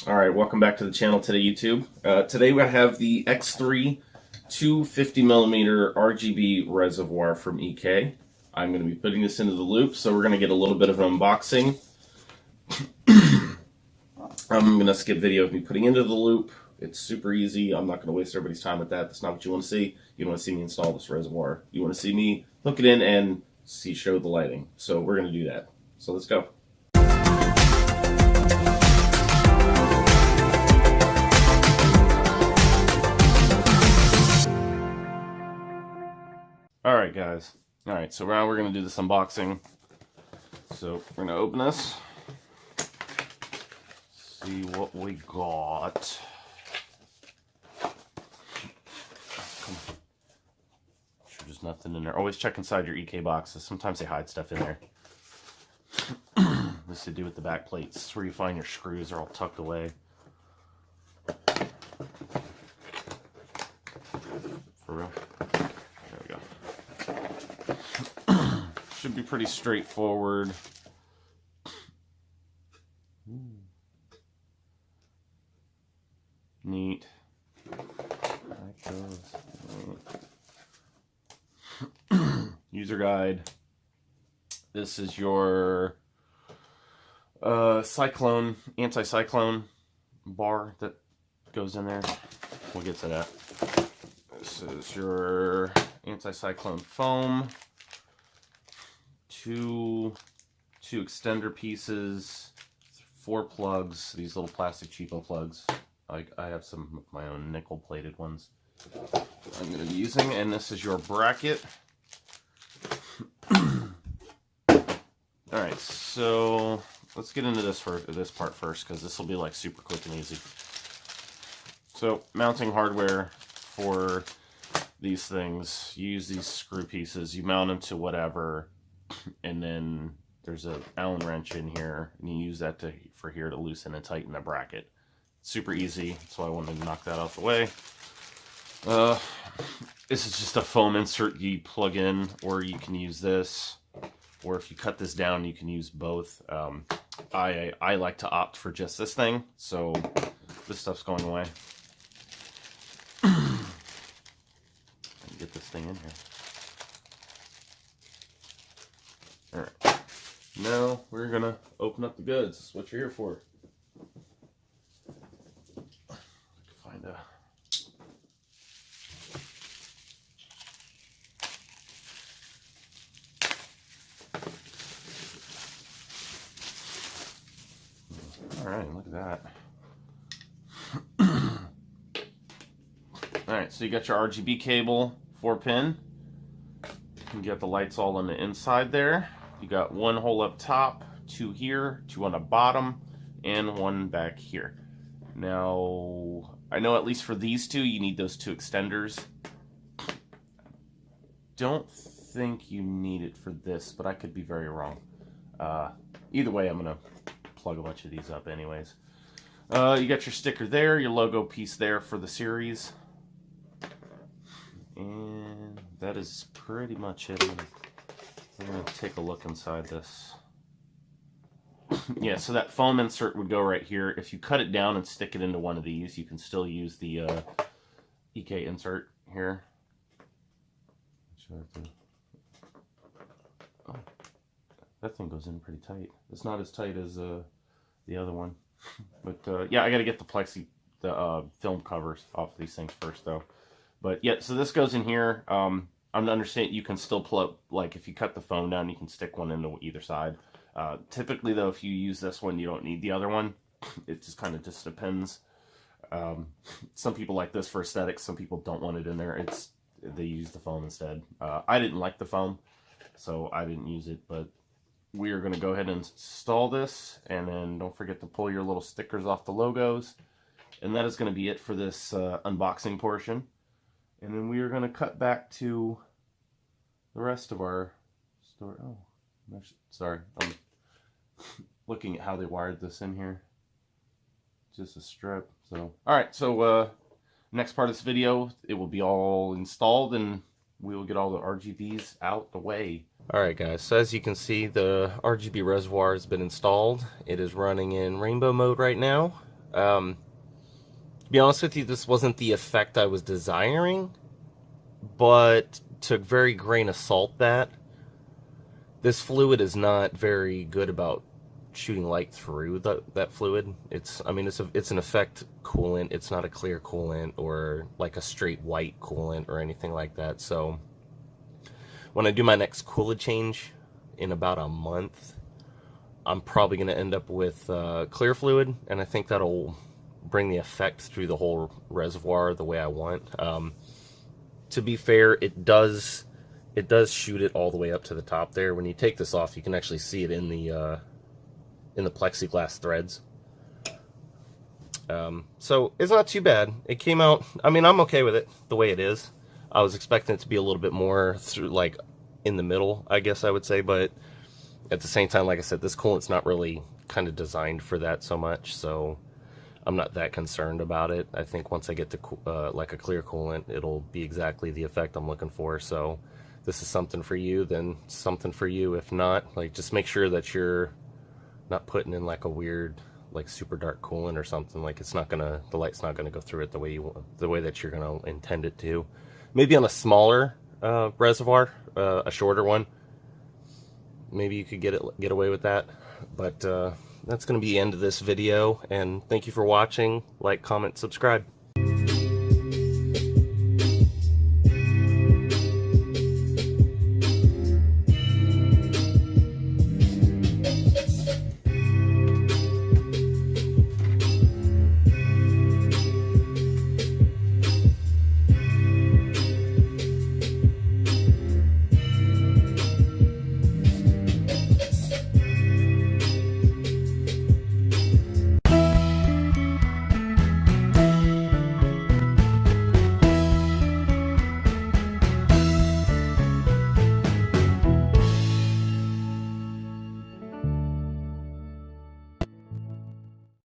Alright, welcome back to the channel today, YouTube. Today we have the X3 250mm RGB reservoir from EK. I'm going to be putting this into the loop, so we're going to get a little bit of an unboxing. I'm going to skip video of me putting into the loop. It's super easy. I'm not going to waste everybody's time with that. That's not what you want to see. You want to see me install this reservoir. You want to see me hook it in and show the lighting. So we're going to do that. So let's go. Alright guys, alright, so now we're going to do this unboxing. So we're going to open this, see what we got. Sure there's nothing in there. Always check inside your EK boxes, sometimes they hide stuff in there. This to do with the back plates. This is where you find your screws are all tucked away. For real. Should be pretty straightforward. Neat. That goes. User guide. This is your cyclone, anti-cyclone bar that goes in there. We'll get to that. This is your anti-cyclone foam. Two extender pieces, 4 plugs, these little plastic cheapo plugs. I have some of my own nickel plated ones I'm going to be using, and this is your bracket. Alright, so let's get into this part first, because this will be like super quick and easy. So mounting hardware for these things, you use these screw pieces, you mount them to whatever, and then there's an Allen wrench in here, and you use that for here to loosen and tighten the bracket. Super easy, so I wanted to knock that out the way. This is just a foam insert you plug in, or you can use this, or if you cut this down, you can use both. I like to opt for just this thing, so this stuff's going away. Get this thing in here. Alright, now we're gonna open up the goods. That's what you're here for. Find a... Alright, look at that. Alright, so you got your RGB cable, 4-pin. You got the lights all on the inside there. You got 1 hole up top, 2 here, 2 on the bottom, and 1 back here. Now, I know at least for these 2, you need those 2 extenders. Don't think you need it for this, but I could be very wrong. Either way, I'm going to plug a bunch of these up anyways. You got your sticker there, your logo piece there for the series. And that is pretty much it. We're going to take a look inside this. Yeah, so that foam insert would go right here. If you cut it down and stick it into one of these, you can still use the EK insert here. Oh, that thing goes in pretty tight. It's not as tight as the other one. But yeah, I got to get the film covers off these things first, though. But yeah, so this goes in here. I'm to understand you can still plug, like if you cut the foam down, you can stick one into either side. Typically though, if you use this one, you don't need the other one. It just kind of just depends. Some people like this for aesthetics, some people don't want it in there. They use the foam instead. I didn't like the foam, so I didn't use it, but we are going to go ahead and install this, and then don't forget to pull your little stickers off the logos. And that is going to be it for this unboxing portion. And then we are going to cut back to the rest of our story. Oh, sorry. I'm looking at how they wired this in here. Just a strip. So, alright, so next part of this video, it will be all installed and we will get all the RGBs out the way. Alright guys, so as you can see, the RGB reservoir has been installed. It is running in rainbow mode right now. To be honest with you, this wasn't the effect I was desiring, but to very grain of salt that, this fluid is not very good about shooting light through that fluid. I mean, it's an effect coolant. It's not a clear coolant or like a straight white coolant or anything like that. So when I do my next coolant change in about a month, I'm probably going to end up with clear fluid, and I think that'll bring the effect through the whole reservoir the way I want. To be fair, it does shoot it all the way up to the top there. When you take this off, you can actually see it in the plexiglass threads. So it's not too bad. It came out, I mean, I'm okay with it the way it is. I was expecting it to be a little bit more through, like, in the middle, I guess I would say, but at the same time, like I said, this coolant's not really kind of designed for that so much, so I'm not that concerned about it. I think once I get to like a clear coolant, it'll be exactly the effect I'm looking for. So this is something for you, then something for you. If not, like, just make sure that you're not putting in like a weird, like, super dark coolant or something. Like, the light's not gonna go through it the way you want, the way that you're gonna intend it to. Maybe on a smaller reservoir, a shorter one, maybe you could get away with that. But that's gonna be the end of this video, and thank you for watching. Like, comment, subscribe.